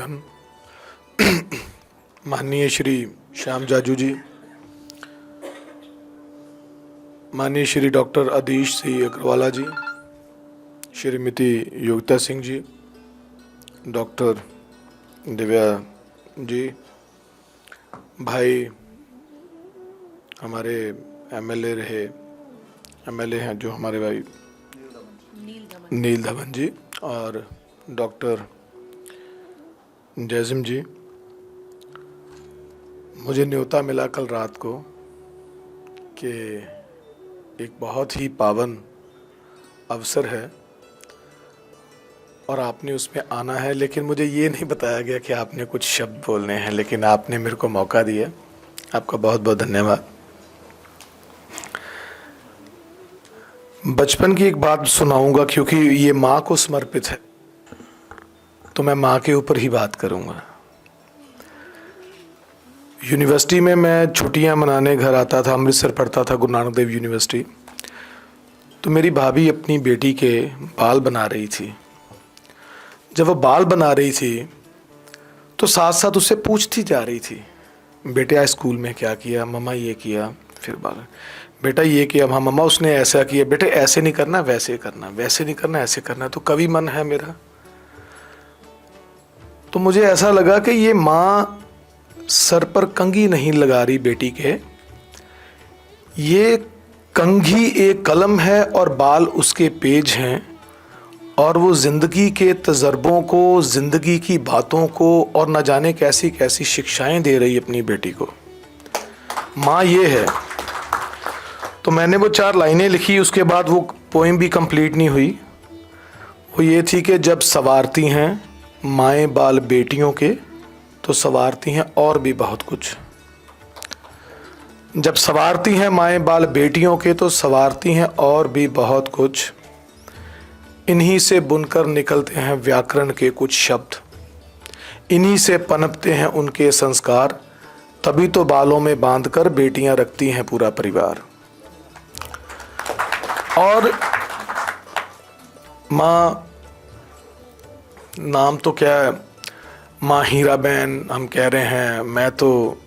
गुरुजन, माननीय श्री श्याम जाजू जी, माननीय श्री डॉक्टर आदिश सिंह अग्रवाला जी, श्रीमती योगिता सिंह जी, डॉक्टर दिव्या जी, भाई हमारे एमएलए हैं जो हमारे भाई नील धवन जी और डॉक्टर जयसिम जी। मुझे न्योता मिला कल रात को कि एक बहुत ही पावन अवसर है और आपने उसमें आना है, लेकिन मुझे ये नहीं बताया गया कि आपने कुछ शब्द बोलने हैं, लेकिन आपने मेरे को मौका दिया। आपका बहुत बहुत धन्यवाद। बचपन की एक बात सुनाऊंगा क्योंकि ये माँ को समर्पित है, तो मैं माँ के ऊपर ही बात करूंगा। यूनिवर्सिटी में मैं छुट्टियां मनाने घर आता था, अमृतसर पढ़ता था, गुरु नानक देव यूनिवर्सिटी। तो मेरी भाभी अपनी बेटी के बाल बना रही थी। जब वो बाल बना रही थी तो साथ साथ उससे पूछती जा रही थी, बेटे आज स्कूल में क्या किया, मम्मा ये किया, फिर बाल, बेटा ये किया, हाँ मम्मा उसने ऐसा किया, बेटे ऐसे नहीं करना वैसे करना, वैसे नहीं करना ऐसे करना। तो कवि मन है मेरा, तो मुझे ऐसा लगा कि ये माँ सर पर कंघी नहीं लगा रही बेटी के, ये कंघी एक कलम है और बाल उसके पेज हैं, और वो जिंदगी के तजर्बों को, जिंदगी की बातों को और न जाने कैसी कैसी शिक्षाएं दे रही अपनी बेटी को। माँ ये है। तो मैंने वो 4 लाइनें लिखी, उसके बाद वो पोएम भी कंप्लीट नहीं हुई। वो ये थी कि जब संवारती हैं माएँ बाल बेटियों के तो संवारती हैं और भी बहुत कुछ। जब संवारती हैं माएँ बाल बेटियों के तो संवारती हैं और भी बहुत कुछ। इन्हीं से बुनकर निकलते हैं व्याकरण के कुछ शब्द, इन्हीं से पनपते हैं उनके संस्कार, तभी तो बालों में बांधकर बेटियां रखती हैं पूरा परिवार। और माँ नाम तो क्या है, माँ हीराबेन हम कह रहे हैं, मैं तो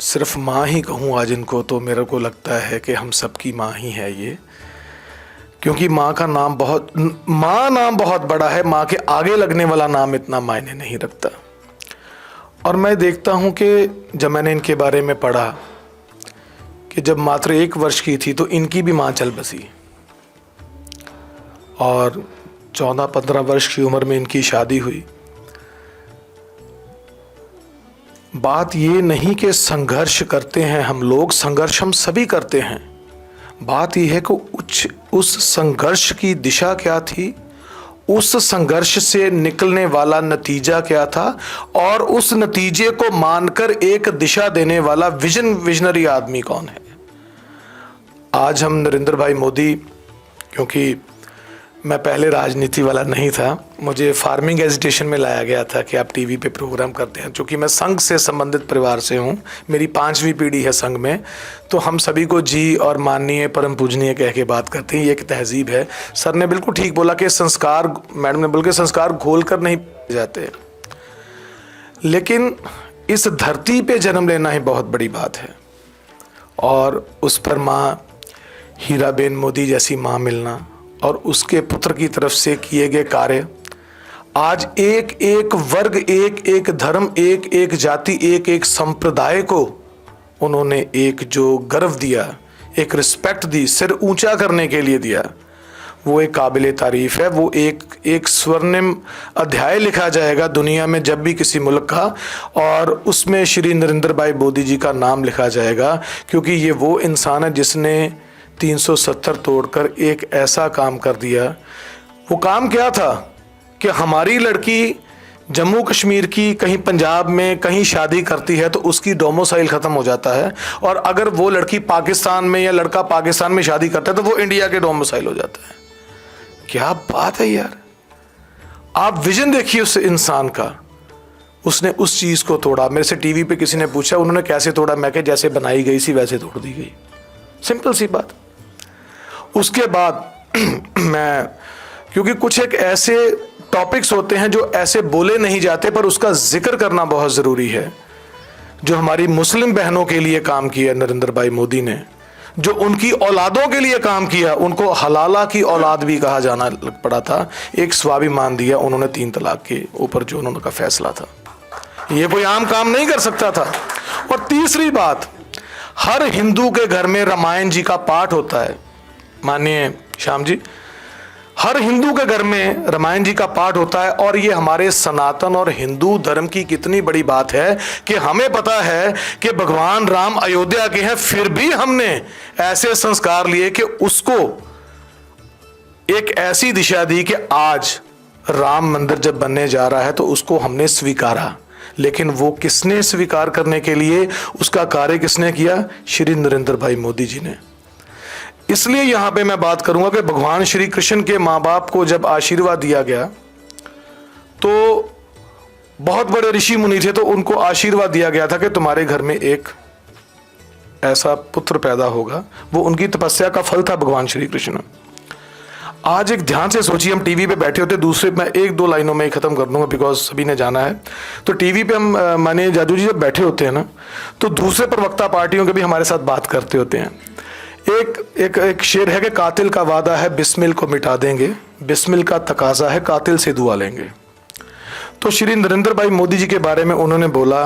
सिर्फ माँ ही कहूँ आज इनको, तो मेरे को लगता है कि हम सबकी माँ ही है ये, क्योंकि माँ का नाम माँ नाम बहुत बड़ा है, माँ के आगे लगने वाला नाम इतना मायने नहीं रखता। और मैं देखता हूँ कि जब मैंने इनके बारे में पढ़ा कि जब मात्र 1 वर्ष की थी तो इनकी भी माँ चल बसी, और 14-15 वर्ष की उम्र में इनकी शादी हुई। बात ये नहीं कि संघर्ष करते हैं हम लोग, संघर्ष हम सभी करते हैं। बात यह है कि उस संघर्ष की दिशा क्या थी, उस संघर्ष से निकलने वाला नतीजा क्या था, और उस नतीजे को मानकर एक दिशा देने वाला विजनरी आदमी कौन है। आज हम नरेंद्र भाई मोदी, क्योंकि मैं पहले राजनीति वाला नहीं था, मुझे फार्मिंग एजुटेशन में लाया गया था कि आप टीवी पे प्रोग्राम करते हैं। चूँकि मैं संघ से संबंधित परिवार से हूँ, मेरी 5वीं पीढ़ी है संघ में, तो हम सभी को जी और माननीय परम पूजनीय कह के बात करते हैं, ये एक तहजीब है। सर ने बिल्कुल ठीक बोला कि संस्कार, मैडम ने बोल के संस्कार घोल कर नहीं जाते, लेकिन इस धरती पे जन्म लेना ही बहुत बड़ी बात है। और उस पर माँ हीराबेन मोदी जैसी माँ मिलना और उसके पुत्र की तरफ से किए गए कार्य, आज एक एक वर्ग, एक एक धर्म, एक एक जाति, एक एक संप्रदाय को उन्होंने एक जो गर्व दिया, एक रिस्पेक्ट दी, सिर ऊंचा करने के लिए दिया, वो एक काबिले तारीफ है। वो एक स्वर्णिम अध्याय लिखा जाएगा दुनिया में जब भी किसी मुल्क का, और उसमें श्री नरेंद्र भाई मोदी जी का नाम लिखा जाएगा, क्योंकि ये वो इंसान है जिसने 370 तोड़कर एक ऐसा काम कर दिया। वो काम क्या था कि हमारी लड़की जम्मू कश्मीर की कहीं पंजाब में कहीं शादी करती है तो उसकी डोमिसाइल ख़त्म हो जाता है, और अगर वो लड़की पाकिस्तान में या लड़का पाकिस्तान में शादी करता है तो वो इंडिया के डोमिसाइल हो जाता है। क्या बात है यार, आप विजन देखिए उस इंसान का। उसने उस चीज़ को तोड़ा। मेरे से टीवी पे किसी ने पूछा उन्होंने कैसे तोड़ा, मैं कहा जैसे बनाई गई थी वैसे तोड़ दी गई, सिंपल सी बात। उसके बाद मैं, क्योंकि कुछ एक ऐसे टॉपिक्स होते हैं जो ऐसे बोले नहीं जाते पर उसका जिक्र करना बहुत ज़रूरी है। जो हमारी मुस्लिम बहनों के लिए काम किया नरेंद्र भाई मोदी ने, जो उनकी औलादों के लिए काम किया, उनको हलाला की औलाद भी कहा जाना लग पड़ा था। एक स्वाभिमान दिया उन्होंने 3 तलाक के ऊपर जो उन्होंने का फैसला था, ये कोई आम काम नहीं कर सकता था। और तीसरी बात, हर हिंदू के घर में रामायण जी का पाठ होता है। माननीय श्याम जी, हर हिंदू के घर में रामायण जी का पाठ होता है। और ये हमारे सनातन और हिंदू धर्म की कितनी बड़ी बात है कि हमें पता है कि भगवान राम अयोध्या के हैं, फिर भी हमने ऐसे संस्कार लिए कि उसको एक ऐसी दिशा दी कि आज राम मंदिर जब बनने जा रहा है तो उसको हमने स्वीकारा। लेकिन वो किसने स्वीकार करने के लिए उसका कार्य किसने किया? श्री नरेंद्र भाई मोदी जी ने। इसलिए यहां पे मैं बात करूंगा कि भगवान श्री कृष्ण के माँ बाप को जब आशीर्वाद दिया गया तो बहुत बड़े ऋषि मुनि थे, तो उनको आशीर्वाद दिया गया था कि तुम्हारे घर में एक ऐसा पुत्र पैदा होगा। वो उनकी तपस्या का फल था भगवान श्री कृष्ण। आज एक ध्यान से सोचिए, हम टीवी पे बैठे होते, दूसरे मैं 1-2 लाइनों में ही खत्म कर दूंगा बिकॉज सभी ने जाना है। तो टीवी पे हम माने जादू जी जब बैठे होते हैं ना, तो दूसरे प्रवक्ता पार्टियों के भी हमारे साथ बात करते होते हैं। एक शेर है कि कातिल का वादा है बिस्मिल को मिटा देंगे, बिस्मिल का तकाजा है कातिल से दुआ लेंगे। तो श्री नरेंद्र भाई मोदी जी के बारे में उन्होंने बोला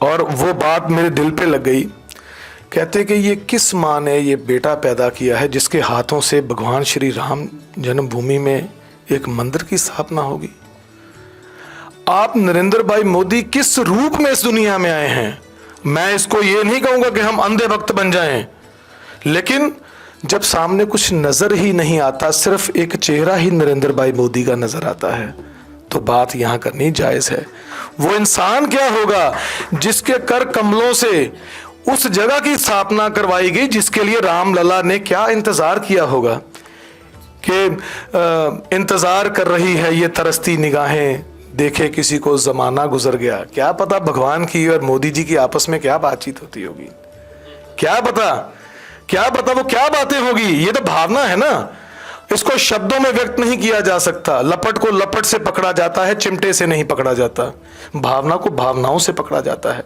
और वो बात मेरे दिल पे लग गई। कहते कि ये किस माँ ने ये बेटा पैदा किया है जिसके हाथों से भगवान श्री राम जन्मभूमि में एक मंदिर की स्थापना होगी। आप नरेंद्र भाई मोदी किस रूप में इस दुनिया में आए हैं? मैं इसको ये नहीं कहूंगा कि हम अंधे भक्त बन जाएं, लेकिन जब सामने कुछ नजर ही नहीं आता, सिर्फ एक चेहरा ही नरेंद्र भाई मोदी का नजर आता है, तो बात यहां करनी जायज है। वो इंसान क्या होगा जिसके कर कमलों से उस जगह की स्थापना करवाई गई जिसके लिए राम लला ने क्या इंतजार किया होगा कि इंतजार कर रही है ये तरसती निगाहें, देखे किसी को जमाना गुजर गया। क्या पता भगवान की और मोदी जी की आपस में क्या बातचीत होती होगी, क्या पता वो क्या बातें होगी। ये तो भावना है ना, इसको शब्दों में व्यक्त नहीं किया जा सकता। लपट को लपट से पकड़ा जाता है, चिमटे से नहीं पकड़ा जाता। भावना को भावनाओं से पकड़ा जाता है।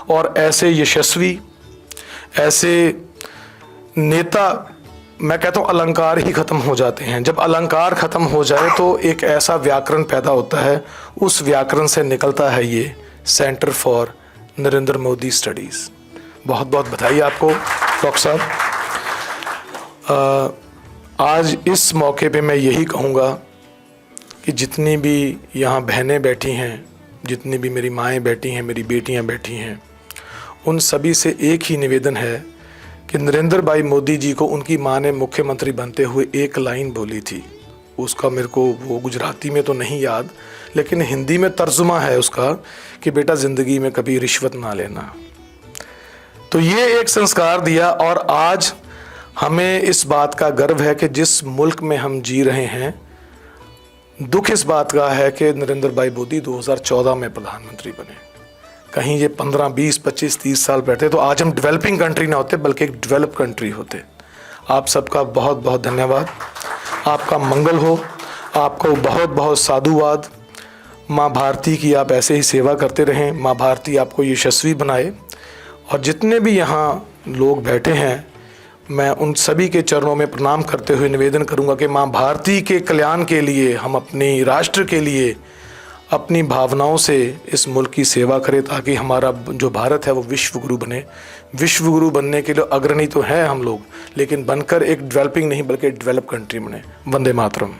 और ऐसे यशस्वी, ऐसे नेता, मैं कहता हूं अलंकार ही खत्म हो जाते हैं। जब अलंकार खत्म हो जाए तो एक ऐसा व्याकरण पैदा होता है, उस व्याकरण से निकलता है ये centre for Narendra Modi studies. बहुत बहुत बधाई आपको डॉक्टर साहब। आज इस मौके पे मैं यही कहूँगा कि जितनी भी यहाँ बहनें बैठी हैं, जितनी भी मेरी माएँ बैठी हैं, मेरी बेटियाँ बैठी हैं, उन सभी से एक ही निवेदन है कि नरेंद्र भाई मोदी जी को उनकी माँ ने मुख्यमंत्री बनते हुए एक लाइन बोली थी। उसका मेरे को वो गुजराती में तो नहीं याद, लेकिन हिंदी में तर्जुमा है उसका कि बेटा ज़िंदगी में कभी रिश्वत ना लेना। तो ये एक संस्कार दिया। और आज हमें इस बात का गर्व है कि जिस मुल्क में हम जी रहे हैं, दुख इस बात का है कि नरेंद्र भाई मोदी 2014 में प्रधानमंत्री बने। कहीं ये 15, 20, 25, 30 साल बैठे तो आज हम डेवलपिंग कंट्री ना होते बल्कि एक डेवलप कंट्री होते। आप सबका बहुत बहुत धन्यवाद। आपका मंगल हो। आपको बहुत बहुत साधुवाद। माँ भारती की आप ऐसे ही सेवा करते रहें। माँ भारती आपको यशस्वी बनाए। और जितने भी यहाँ लोग बैठे हैं, मैं उन सभी के चरणों में प्रणाम करते हुए निवेदन करूँगा कि माँ भारती के कल्याण के लिए हम अपनी राष्ट्र के लिए अपनी भावनाओं से इस मुल्क की सेवा करें, ताकि हमारा जो भारत है वो विश्व गुरु बने। विश्व गुरु बनने के लिए अग्रणी तो हैं हम लोग, लेकिन बनकर एक डेवलपिंग नहीं बल्कि डेवलप कंट्री बने। वंदे मातरम।